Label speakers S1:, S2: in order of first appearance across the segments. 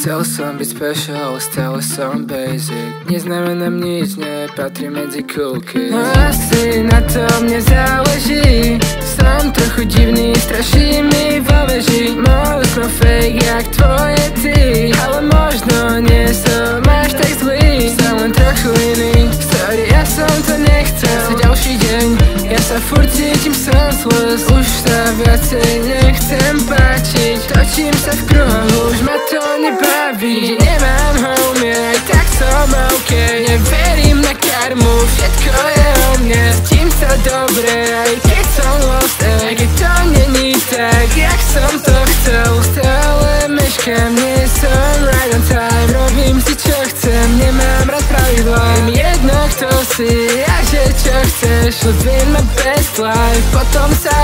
S1: Chcel som byť special, ale stále som basic. Neznamenám nič, nepatrí medzi kulky. No asi na tom nezáleží. Som trochu divný, straší mi vo veži. Možno fake jak tvoje ty, ale možno nie som až tak zlý. Som len trochu iný. Sorry, ja som to nechcel. Za ďalší deň, ja sa furt cítim senseless. Už sa viacej nechcem páčiť. Točím sa v kruhu, už ma to nebaví. Nemám homie, aj tak som ok. Neverím na karmu, všetko je o mne. Cítim sa dobre, aj keď som lost. Aj keď to není tak, jak som to chcel. Stále meškám, nie som right on time. Robím si čo chcem, nemám rád pravidlá. Jem jedno kto si, a že čo chceš. Living my best life, potom sa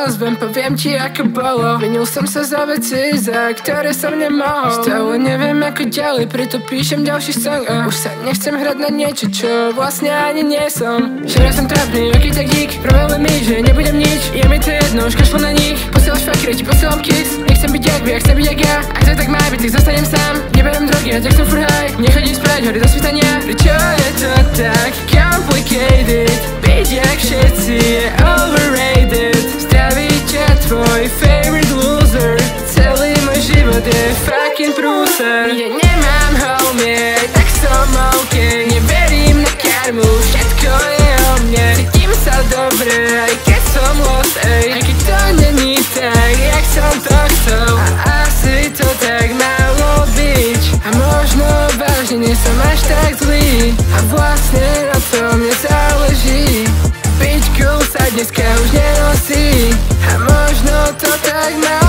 S1: ozvem, poviem ti ako bolo. Vinil som sa za veci, za ktoré som nemohol. Stále neviem ako ďalej, preto píšem ďalší song. Už sa nechcem hrať na niečo, čo vlastne ani nie som. Včera som trápny, aký tak dík. Problém mi, že nebudem nič. Je mi to jedno, už kašlo na nich. Posielaš fakry, ti posielam kiss. Nechcem byť jak vy, ja chcem byť jak ja. Ak to tak má byť, tak zostanem sám. Neberiem drogy, a tak som furt high. Nechodím spať, hory do svítania. Prečo je to tak complicated? Byť jak všetci je overrated. Zdraví ťa tvoj favorite loser. Celý môj život je fucking prúser. Ja nemám homie, tak som ok. Neverím na karmu, všetko je o mne. Cítim sa dobre, aj keď som lost, ej. Aj keď to není tak, jak som to chcel. A asi to tak malo byť. A možno vážne nie som až tak zlý. A vlastne na tom nezáleží. Byť cool sa dneska už nenosí. A možno to tak má